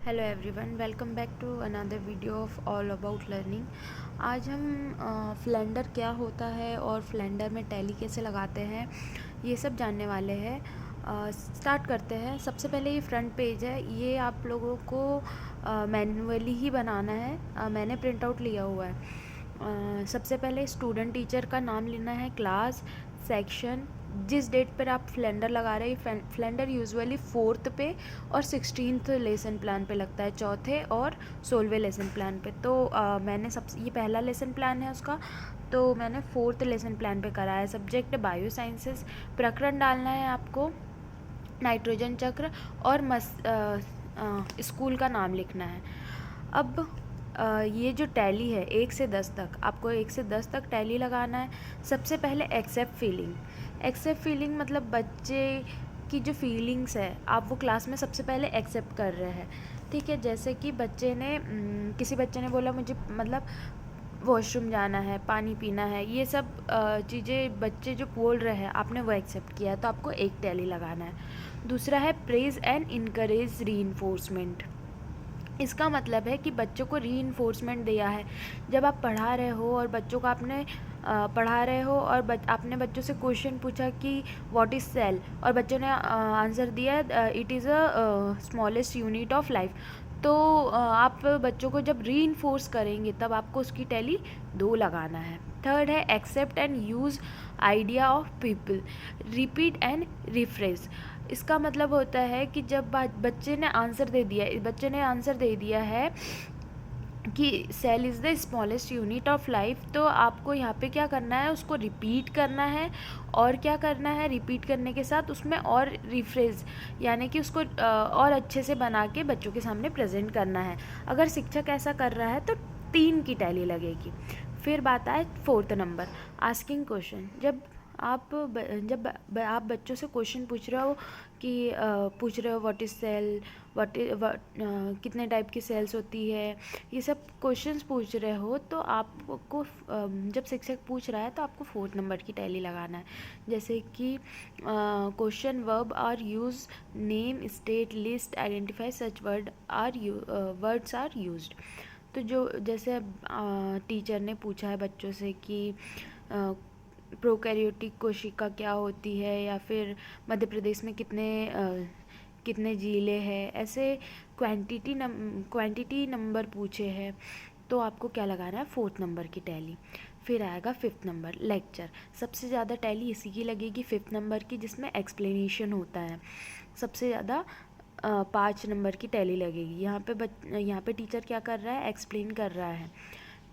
Hello everyone, welcome back to another video of all about learning. आज हम Flander क्या होता है और फ्लेंडर में टैली कैसे लगाते हैं ये सब जानने वाले हैं। स्टार्ट करते हैं। सबसे पहले ये फ्रंट पेज है, ये आप लोगों को मैन्युअली ही बनाना है। मैंने प्रिंट आउट लिया हुआ है। सबसे पहले स्टूडेंट टीचर का नाम लेना है, क्लास, सेक्शन, जिस डेट पर आप फ्लेंडर लगा रहे हैं। फ्लेंडर यूजुअली 4th पे और 16th लेसन प्लान पे लगता है, चौथे और 16वें लेसन प्लान पे। तो मैंने ये पहला लेसन प्लान है उसका, तो मैंने 4th लेसन प्लान पे करा है। Subject bio sciences. प्रकरण डालना है आपको, नाइट्रोजन चक्र, और स्कूल का नाम लिखना है। अब ये जो टैली है 1 से 10 तक, आपको 1 से 10 तक टैली लगाना है। सबसे पहले एक्सेप्ट फीलिंग। एक्सेप्ट फीलिंग मतलब बच्चे की जो फीलिंग्स है आप वो क्लास में सबसे पहले एक्सेप्ट कर रहे हैं। ठीक है, जैसे कि बच्चे ने किसी बच्चे ने बोला मुझे मतलब वॉशरूम जाना है, पानी पीना है, ये सब चीज़ें बच्चे जो बोल रहे हैं आपने वो एक्सेप्ट किया है, तो आपको एक टैली लगाना है। दूसरा है प्रेज एंड इनकरेज रीइंफोर्समेंट। इसका मतलब है कि बच्चों को रीइंफोर्समेंट दिया है। जब आप पढ़ा रहे हो और बच्चों को आपने पढ़ा रहे हो और आपने बच्चों से क्वेश्चन पूछा कि व्हाट इज़ सेल, और बच्चों ने आंसर दिया it is a smallest unit of life. तो आप बच्चों को जब रीइंफोर्स करेंगे तब आपको उसकी टैली 2 लगाना है। थर्ड है accept and use idea of people, repeat and refresh. इसका मतलब होता है कि जब बच्चे ने आंसर दे दिया है कि cell is the smallest unit of life, तो आपको यहाँ पे क्या करना है, उसको रिपीट करना है। और क्या करना है, रिपीट करने के साथ उसमें और रिफ्रेज यानी कि उसको और अच्छे से बना के बच्चों के सामने प्रेजेंट करना है। अगर शिक्षक ऐसा कर रहा है तो 3 की टैली लगेगी। फिर बात आए 4th नंबर, आस्किंग क्वेश्चन। जब आप बच्चों से क्वेश्चन पूछ रहे हो कि पूछ रहे हो व्हाट इज़ सेल, कितने टाइप की सेल्स होती है, ये सब क्वेश्चंस पूछ रहे हो, तो आपको जब शिक्षक पूछ रहा है तो आपको 4th नंबर की टैली लगाना है। जैसे कि question verb are use, name, state, list, identify such words are used. तो जो जैसे टीचर ने पूछा है बच्चों से कि प्रोकैरियोटिक कोशिका क्या होती है, या फिर मध्य प्रदेश में कितने ज़िले हैं, ऐसे क्वांटिटी नंबर पूछे हैं, तो आपको क्या लगाना है, 4th नंबर की टैली। फिर आएगा 5th नंबर, लेक्चर। सबसे ज़्यादा टैली इसी की लगेगी, 5th नंबर की, जिसमें एक्सप्लेनेशन होता है। सबसे ज़्यादा 5 नंबर की टैली लगेगी। यहाँ पे टीचर क्या कर रहा है, एक्सप्लेन कर रहा है।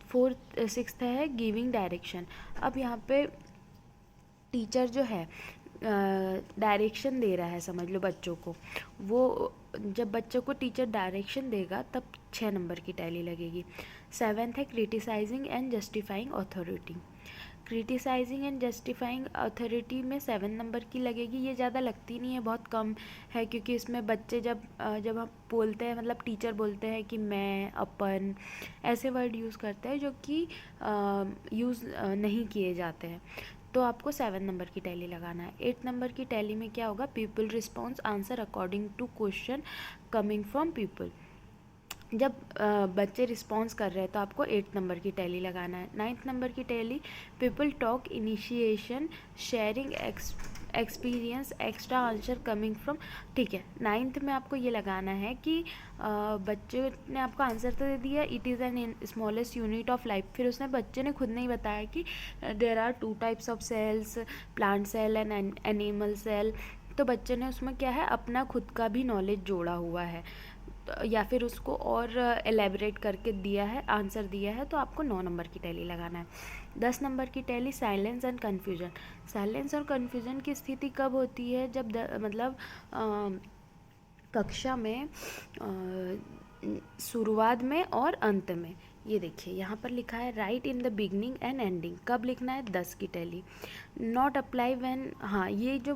6th है गिविंग डायरेक्शन। अब यहाँ पे टीचर जो है डायरेक्शन दे रहा है, समझ लो बच्चों को। वो जब बच्चों को टीचर डायरेक्शन देगा तब 6 नंबर की टैली लगेगी। 7th है criticising and justifying authority. Criticising and justifying authority में 7 नंबर की लगेगी। ये ज़्यादा लगती नहीं है, बहुत कम है, क्योंकि इसमें बच्चे जब हम बोलते हैं, मतलब टीचर बोलते हैं कि मैं, अपन, ऐसे वर्ड यूज़ करते हैं जो कि यूज़ नहीं किए जाते हैं। तो आपको 7 नंबर की टैली लगाना है। 8 नंबर की टैली में क्या होगा, people response answer according to question coming from people. जब बच्चे रिस्पॉन्स कर रहे हैं तो आपको 8 नंबर की टैली लगाना है। 9th नंबर की tally, people talk, initiation, sharing experience, extra answer coming from. ठीक है, 9th में आपको ये लगाना है कि बच्चे ने आपको आंसर तो दे दिया, it is an smallest unit of life. फिर उसने बच्चे ने खुद नहीं बताया कि there are 2 types of cells, plant cell and animal cell. तो बच्चे ने उसमें क्या है, अपना खुद का भी नॉलेज जोड़ा हुआ है, या फिर उसको और एलेबरेट करके दिया है, आंसर दिया है, तो आपको 9 नंबर की टैली लगाना है। 10 नंबर की tally, silence and confusion. Silence और कन्फ्यूजन की स्थिति कब होती है, जब मतलब कक्षा में शुरुआत में और अंत में। ये देखिए यहाँ पर लिखा है right in the beginning and ending, कब लिखना है, 10 की टैली। नॉट अप्लाई व्हेन, हाँ, ये जो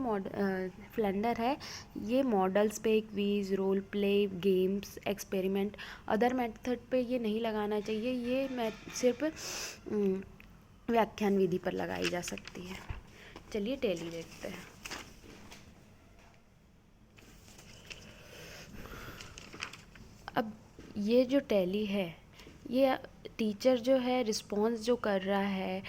फ्लेंडर है ये मॉडल्स पे, quiz, role play, games, experiment, other method पे ये नहीं लगाना चाहिए। ये सिर्फ व्याख्यान विधि पर लगाई जा सकती है। चलिए टैली देखते हैं। अब ये जो टैली है, ये टीचर जो है रिस्पॉन्स जो कर रहा है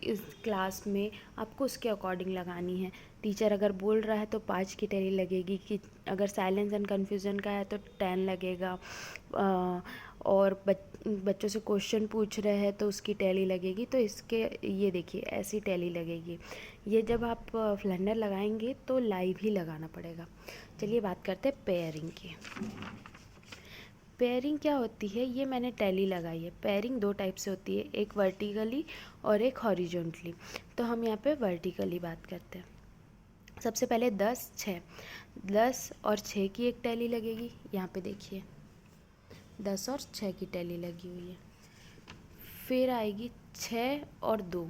इस क्लास में, आपको उसके अकॉर्डिंग लगानी है। टीचर अगर बोल रहा है तो 5 की टैली लगेगी, कि अगर साइलेंस एंड कन्फ्यूज़न का है तो 10 लगेगा, और बच्चों से क्वेश्चन पूछ रहे हैं तो उसकी टैली लगेगी। तो इसके ये देखिए ऐसी टैली लगेगी। ये जब आप फ्लेंडर लगाएंगे तो लाइव ही लगाना पड़ेगा। चलिए बात करते हैं पेयरिंग की। पेयरिंग क्या होती है, ये मैंने टैली लगाई है। पेयरिंग 2 टाइप से होती है, एक वर्टिकली और एक हॉरिजॉन्टली। तो हम यहाँ पे वर्टिकली बात करते हैं। सबसे पहले 10, 6, 10 और 6 की एक टैली लगेगी। यहाँ पे देखिए 10 और 6 की टैली लगी हुई है। फिर आएगी 6 और 2,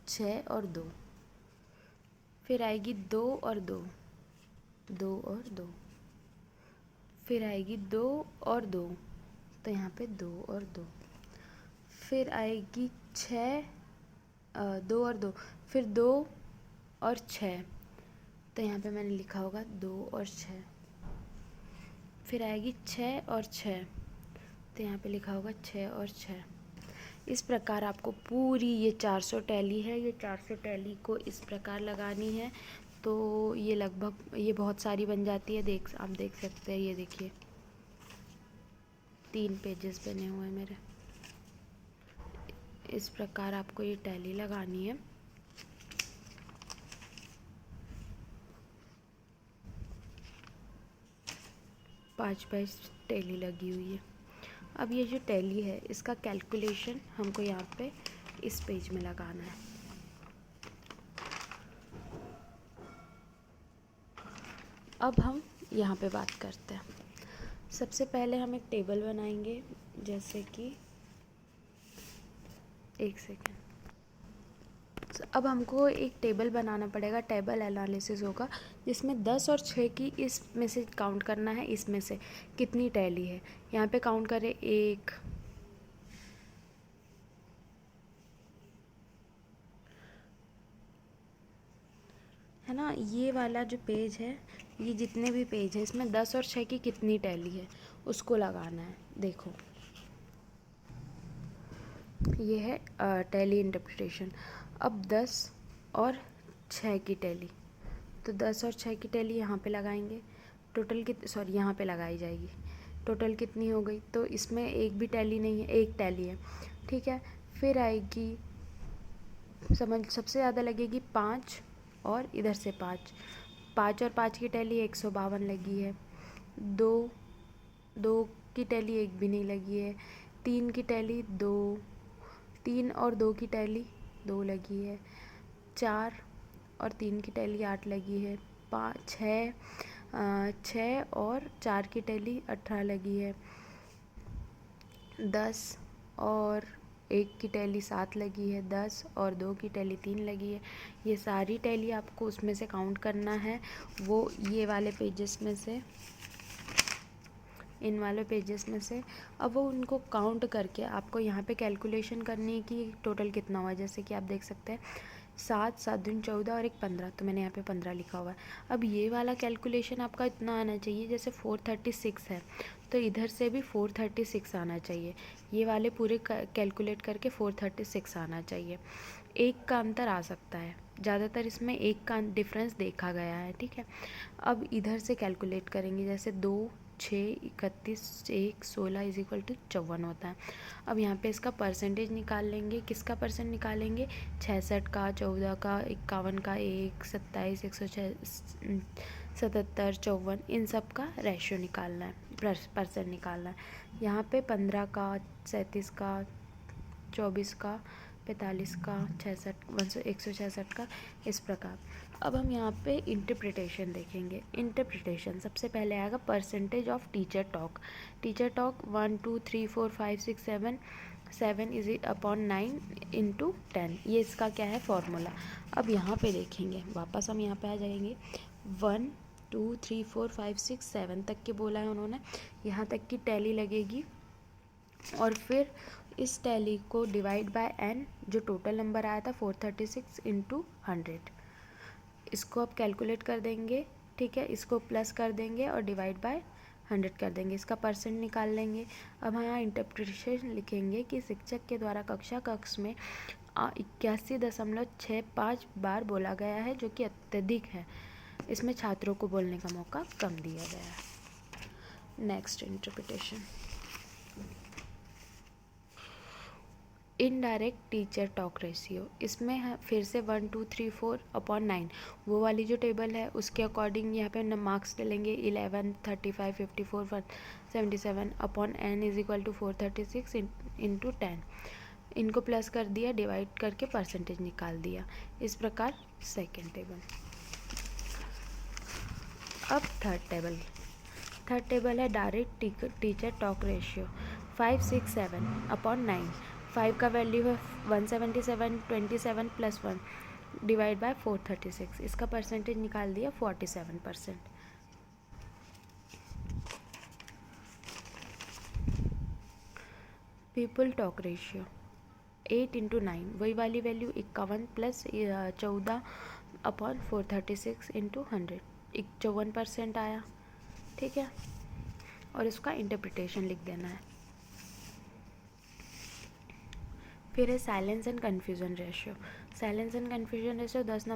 6 और 2। फिर आएगी 2 और 2, 2 और 2। फिर आएगी 2 और 2, तो यहाँ पे 2 और 2। फिर आएगी 6, 2 और 2, फिर 2 और 6, तो यहाँ पे मैंने लिखा होगा 2 और 6। फिर आएगी 6 और 6, तो यहाँ पे लिखा होगा 6 और 6। इस प्रकार आपको पूरी ये 400 टैली है, ये 400 टैली को इस प्रकार लगानी है। तो ये लगभग ये बहुत सारी बन जाती है। आप देख सकते हैं, ये देखिए 3 पेजेस बने हुए हैं मेरे। इस प्रकार आपको ये टैली लगानी है। पाँच टैली लगी हुई है। अब ये जो टैली है इसका कैलकुलेशन हमको यहाँ पे इस पेज में लगाना है। अब हम यहाँ पे बात करते हैं। सबसे पहले हम एक टेबल बनाएंगे, जैसे कि एक सेकेंड। अब हमको एक टेबल बनाना पड़ेगा, टेबल एनालिसिस होगा, जिसमें 10 और 6 की इसमें से काउंट करना है, इसमें से कितनी टैली है। यहाँ पे काउंट करें 1, है ना। ये वाला जो पेज है, ये जितने भी पेज है इसमें 10 और 6 की कितनी टैली है उसको लगाना है। देखो ये है टैली इंटरप्रिटेशन। अब 10 और 6 की टैली, तो 10 और 6 की टैली यहाँ पे लगाएंगे। टोटल यहाँ पे लगाई जाएगी। टोटल कितनी हो गई, तो इसमें एक भी टैली नहीं है, एक टैली है, ठीक है। फिर आएगी सबसे ज़्यादा लगेगी 5, और इधर से 5, 5 और 5 की टैली 152 लगी है। 2 की टैली एक भी नहीं लगी है। 3 की टैली 2, 3 और 2 की टैली 2 लगी है। 4 और 3 की टैली 8 लगी है। 6 और 4 की टैली 18 लगी है। 10 और 1 की टैली 7 लगी है। 10 और 2 की टैली 3 लगी है। ये सारी टैली आपको उसमें से काउंट करना है, वो ये वाले पेजेस में से, इन वाले पेजेस में से। अब वो उनको काउंट करके आपको यहाँ पे कैलकुलेशन करनी है कि टोटल कितना हुआ। जैसे कि आप देख सकते हैं 7, 7 दूनी 14 और 1 15, तो मैंने यहाँ पे 15 लिखा हुआ है। अब ये वाला कैलकुलेशन आपका इतना आना चाहिए, जैसे 436 है तो इधर से भी 436 आना चाहिए। ये वाले पूरे कैलकुलेट करके 436 आना चाहिए। एक का अंतर आ सकता है, ज़्यादातर इसमें एक का डिफरेंस देखा गया है, ठीक है। अब इधर से कैलकुलेट करेंगे, जैसे 2, 6, 31, 1, 16 इज इक्वल टू 54 होता है। अब यहाँ पे इसका परसेंटेज निकाल लेंगे। किसका परसेंट निकालेंगे, 66 का, 14 का, 51 का, 1, 27, 177, 54, इन सब का रेशियो निकालना है, परसेंट निकालना है। यहाँ पे 15 का, 37 का, 24 का, 45 का, 66, 166 का, इस प्रकार। अब हम यहाँ पे इंटरप्रिटेशन देखेंगे। इंटरप्रिटेशन सबसे पहले आएगा percentage of teacher talk. Teacher talk 1, 2, 3, 4, 5, 6, 7 is upon 9 into 10, ये इसका क्या है फॉर्मूला। अब यहाँ पे देखेंगे, वापस हम यहाँ पे आ जाएंगे। 1, 2, 3, 4, 5, 6, 7 तक के बोला है उन्होंने, यहाँ तक की टैली लगेगी। और फिर इस टैली को डिवाइड बाय n, जो टोटल नंबर आया था 436 इंटू 100, इसको आप कैलकुलेट कर देंगे, ठीक है। इसको प्लस कर देंगे और डिवाइड बाय 100 कर देंगे, इसका परसेंट निकाल लेंगे। अब यहाँ इंटरप्रिटेशन लिखेंगे कि शिक्षक के द्वारा कक्षा कक्ष में 81.65 बार बोला गया है, जो कि अत्यधिक है। इसमें छात्रों को बोलने का मौका कम दिया गया है। Next interpretation, indirect teacher talk ratio. इसमें है फिर से 1 2 3 4/9 वो वाली जो टेबल है उसके अकॉर्डिंग यहाँ पे मार्क्स डलेंगे। 11 35 54 177/n is equal to 436 into 10। इनको प्लस कर दिया, डिवाइड करके परसेंटेज निकाल दिया। इस प्रकार सेकेंड टेबल। अब थर्ड टेबल है डायरेक्ट टीचर टॉक रेशियो। 5 6 7/9। 5 का वैल्यू है 177, 27 + 1 डिवाइड बाय 436। इसका परसेंटेज निकाल दिया 47%। पीपल टॉक रेशियो 8 × 9 वही वाली वैल्यू 51 + 14/436 इंटू 100 54% आया। ठीक है, और इसका इंटरप्रिटेशन लिख देना है। फिर है silence and confusion ratio. Silence and confusion ratio 10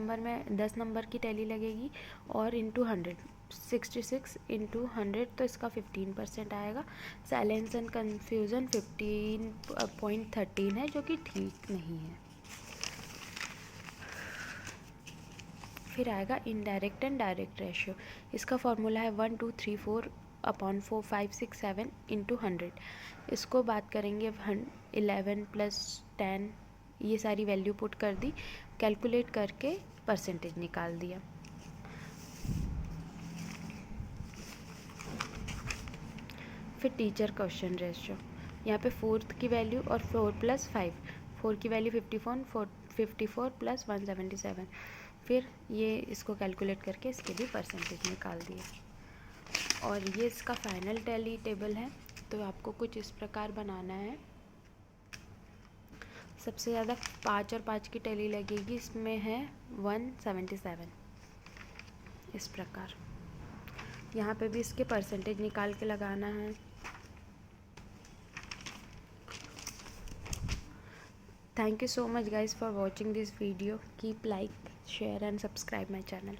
number की टैली लगेगी और इंटू 100 66 इंटू 100, तो इसका 15% आएगा। साइलेंस एंड कन्फ्यूज़न 15.13 है, जो कि ठीक नहीं है। फिर आएगा इनडायरेक्ट एंड डायरेक्ट रेशियो। इसका फॉर्मूला है 1 2 3 4/4 5 6 7 इंटू 100। इसको बात करेंगे 11 + 10, ये सारी वैल्यू पुट कर दी, कैलकुलेट करके परसेंटेज निकाल दिया। फिर टीचर क्वेश्चन रेशियो, यहाँ पे 4th की वैल्यू और 4 + 5, 4 की वैल्यू 54 + 177। फिर ये इसको कैलकुलेट करके इसके भी परसेंटेज निकाल दिए। और ये इसका फाइनल टैली टेबल है। तो आपको कुछ इस प्रकार बनाना है। सबसे ज़्यादा 5 और 5 की टैली लगेगी, इसमें है 177। इस प्रकार यहाँ पे भी इसके परसेंटेज निकाल के लगाना है। Thank you so much guys for watching this video. Keep like, share and subscribe my channel.